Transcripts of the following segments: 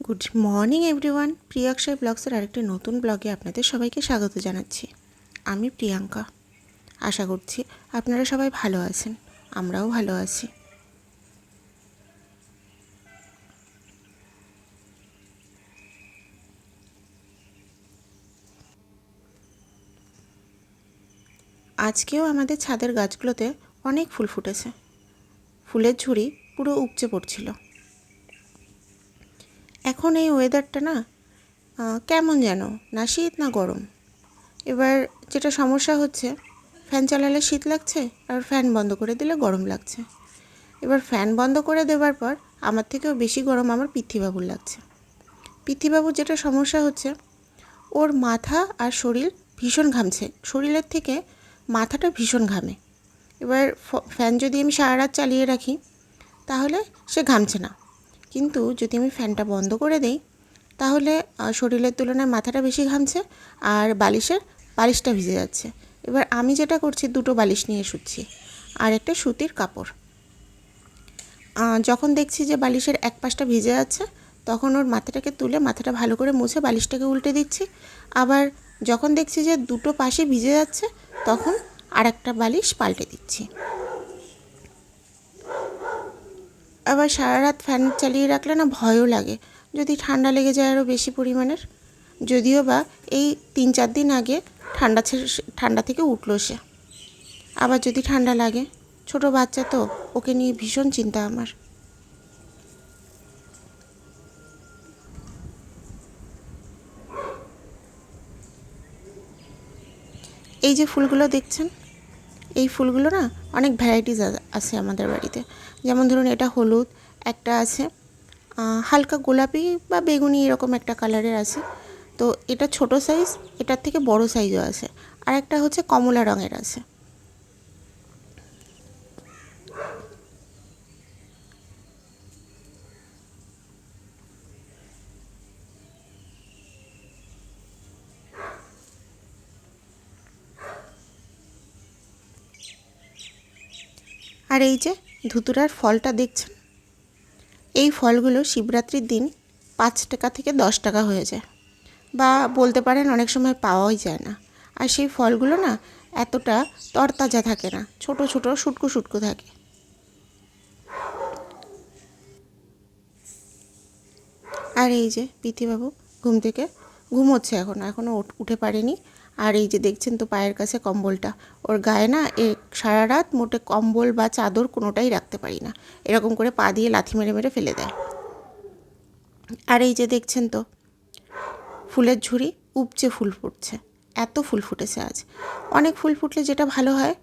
Good morning everyone, প্রিয়াক্ষয় ব্লগসের আরেকটি নতুন ব্লগে আপনাদের সবাইকে স্বাগত জানাচ্ছি। আমি প্রিয়াঙ্কা। আশা করছি আপনারা সবাই ভালো আছেন, আমরাও ভালো আছি। আজকেও আমাদের ছাদের গাছগুলোতে অনেক ফুল ফুটেছে। ফুলের ঝুড়ি পুরো উপচে পড়ছিল। এখন এই ওয়েদারটা না কেমন যেন, না শীত না গরম। এবার যেটা সমস্যা হচ্ছে, ফ্যান চালালে শীত লাগছে আর ফ্যান বন্ধ করে দিলে গরম লাগছে। এবার ফ্যান বন্ধ করে দেওয়ার পর আমার থেকেও বেশি গরম আমার পিতৃবাবুর লাগছে। পিতৃবাবুর যেটা সমস্যা হচ্ছে, ওর মাথা আর শরীর ভীষণ ঘামছে, শরীরের থেকে মাথাটা ভীষণ ঘামে। এবার ফ্যান যদি আমি সারা রাত চালিয়ে রাখি তাহলে সে ঘামছে না, কিন্তু যদি আমি ফ্যানটা বন্ধ করে দিই তাহলে শরীরের তুলনায় মাথাটা বেশি ঘামছে আর বালিশটা ভিজে যাচ্ছে। এবার আমি যেটা করছি, দুটো বালিশ নিয়ে শুচ্ছি আর একটা সুতির কাপড়। যখন দেখছি যে বালিশের এক পাশটা ভিজে যাচ্ছে তখন ওর মাথাটাকে তুলে মাথাটা ভালো করে মুছে বালিশটাকে উল্টে দিচ্ছি। আবার যখন দেখছি যে দুটো পাশে ভিজে যাচ্ছে তখন আর একটা বালিশ পাল্টে দিচ্ছি। আবার সারা রাত ফ্যান চালিয়ে রাখলে না ভয়ও লাগে, যদি ঠান্ডা লেগে যায় আরও বেশি পরিমাণের। যদিও বা এই 3-4 দিন আগে ঠান্ডা থেকে উঠলো সে। আবার যদি ঠান্ডা লাগে, ছোট বাচ্চা তো, ওকে নিয়ে ভীষণ চিন্তা আমার। এই যে ফুলগুলো দেখছেন, এই ফুলগুলো না অনেক ভ্যারাইটিস আছে আমাদের বাড়িতে। যেমন ধরুন, এটা হলুদ, একটা আছে হালকা গোলাপি বা বেগুনি এরকম একটা কালারের আছে। তো এটা ছোট সাইজ, এটার থেকে বড় সাইজও আছে। আর একটা হচ্ছে কমলা রঙের আছে। আর এই যে ধুতুরার ফলটা দেখছেন, এই ফলগুলো শিবরাত্রির দিন 5 টাকা থেকে 10 টাকা হয়ে যায়, বা বলতে পারেন অনেক সময় পাওয়াই যায় না। আর সেই ফলগুলো না এতটা তরতাজা থাকে না, ছোট ছোট শুটকো শুটকো থাকে। আর এই যে পিথিবাবু ঘুম থেকে ঘুমোচ্ছে, এখনও উঠে পারেনি। আর এই যে দেখছেন তো পায়ের কাছে কম্বলটা, ওর গায়ে না সারা রাত মোটে কম্বল বা চাদর কোনোটাই রাখতে পারি না, এরকম করে পা দিয়ে লাথি মেরে মেরে ফেলে দেয়। আর এই যে দেখছেন তো ফুলের ঝুড়ি উপচে ফুল ফুটছে, এত ফুল ফুটেছে আজ। অনেক ফুল ফুটলে যেটা ভালো হয়,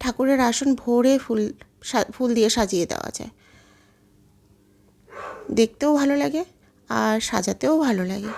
ঠাকুরের আসন ভরে ফুল দিয়ে সাজিয়ে দেওয়া যায়, দেখতেও ভালো লাগে আর সাজাতেও ভালো লাগে।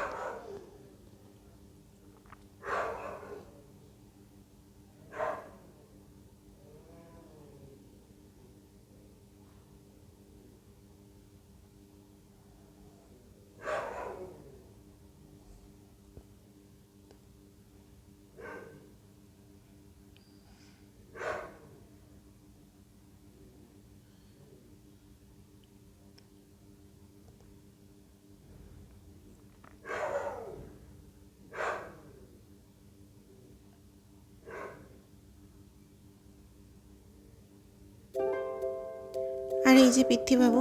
আর এই যে পিতৃবাবু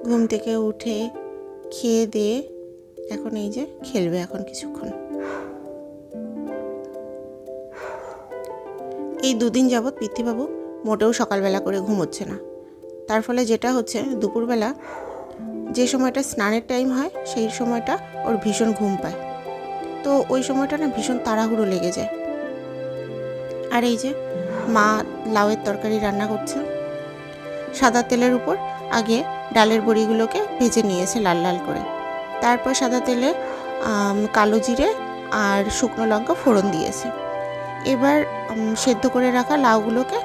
ঘুম থেকে উঠে খেয়ে দিয়ে এখন এই যে খেলবে এখন কিছুক্ষণ। এই 2 দিন যাবৎ পিতৃবাবু মোটেও সকালবেলা করে ঘুমোচ্ছে না। তার ফলে যেটা হচ্ছে, দুপুরবেলা যে সময়টা স্নানের টাইম হয় সেই সময়টা ওর ভীষণ ঘুম পায়। তো ওই সময়টা না ভীষণ তাড়াহুড়ো লেগে যায়। আর এই যে মা লাউয়ের তরকারি রান্না করছে। সাদা তেলের উপর আগে ডালের বড়িগুলোকে ভেজে নিয়েছে লাল লাল করে, তারপর সাদা তেলে কালো জিরে আর শুকনো লঙ্কা ফোড়ন দিয়েছে। এবার সেদ্ধ করে রাখা লাউগুলোকে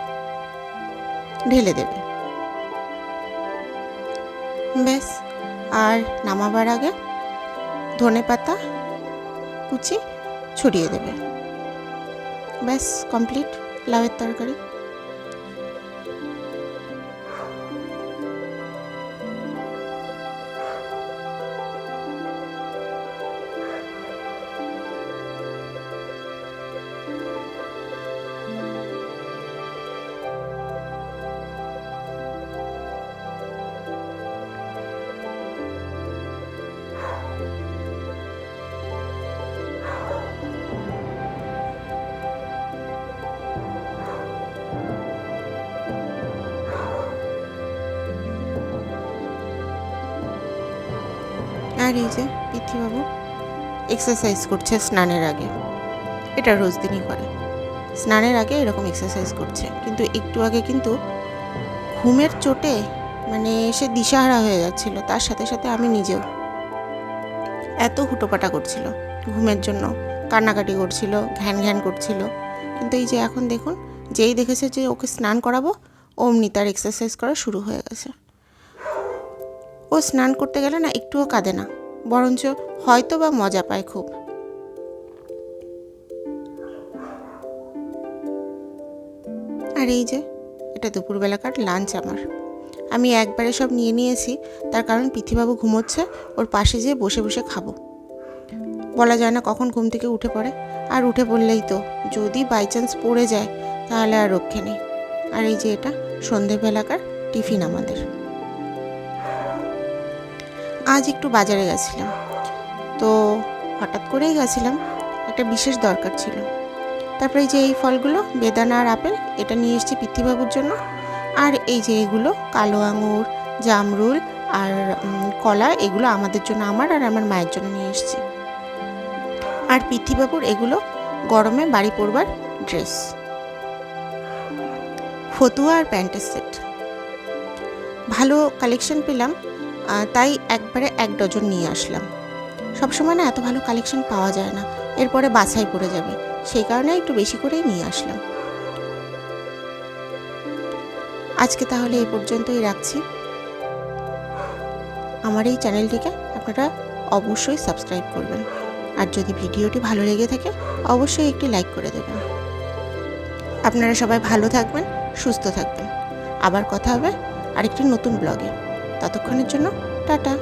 ঢেলে দেবে, ব্যাস। আর নামাবার আগে ধনেপাতা কুচি ছড়িয়ে দেবে, ব্যাস কমপ্লিট লাউয়ের তরকারি। আর এই যে পিথিবাবু এক্সারসাইজ করছে স্নানের আগে। এটা রোজ দিনই করে, স্নানের আগে এরকম এক্সারসাইজ করছে। কিন্তু একটু আগে কিন্তু ঘুমের চোটে মানে সে দিশাহারা হয়ে যাচ্ছিল, তার সাথে সাথে আমি নিজেও। এত হুটোপাটা করছিল ঘুমের জন্য, কান্নাকাটি করছিল, ঘ্যান ঘ্যান করছিল। কিন্তু এই যে এখন দেখুন, যেই দেখেছে যে ওকে স্নান করাবো অমনি তার এক্সারসাইজ করা শুরু হয়ে গেছে। ও স্নান করতে গেলে না একটুও কাঁদে না, বরঞ্চ হয়তো বা মজা পায় খুব। আর এই যে এটা দুপুরবেলাকার লাঞ্চ আমার। আমি একবারে সব নিয়ে নিয়েছি, তার কারণ পিথিবাবু ঘুমোচ্ছে, ওর পাশে যেয়ে বসে বসে খাবো। বলা যায় না কখন ঘুম থেকে উঠে পড়ে, আর উঠে পড়লেই তো যদি বাই চান্স পড়ে যায় তাহলে আর রক্ষে নেই। আর এই যে এটা সন্ধেবেলাকার টিফিন আমাদের। আজ একটু বাজারে গেছিলাম, তো হঠাৎ করেই গেছিলাম, একটা বিশেষ দরকার ছিল। তারপরে এই যে এই ফলগুলো, বেদানা আর আপেল, এটা নিয়ে এসেছি পিথিবাবুর জন্য। আর এই যে এগুলো কালো আঙুর, জামরুল আর কলা, এগুলো আমাদের জন্য, আমার আর আমার মায়ের জন্য নিয়ে এসেছি। আর পিথিবাবুর এগুলো গরমে বাড়ি পরবার ড্রেস, ফতুয়া আর প্যান্টের সেট। ভালো কালেকশন পেলাম, তাই একবারে 1 ডজন নিয়ে আসলাম। সবসময় না এত ভালো কালেকশন পাওয়া যায় না, এরপরে বাছাই পড়ে যাবে, সেই কারণে একটু বেশি করেই নিয়ে আসলাম। আজকে তাহলে এই পর্যন্তই রাখছি। আমার এই চ্যানেলটিকে আপনারা অবশ্যই সাবস্ক্রাইব করবেন, আর যদি ভিডিওটি ভালো লেগে থাকে অবশ্যই একটি লাইক করে দেবেন। আপনারা সবাই ভালো থাকবেন, সুস্থ থাকবেন। আবার কথা হবে আরেকটি নতুন ব্লগে। ততক্ষণের জন্য টাটা।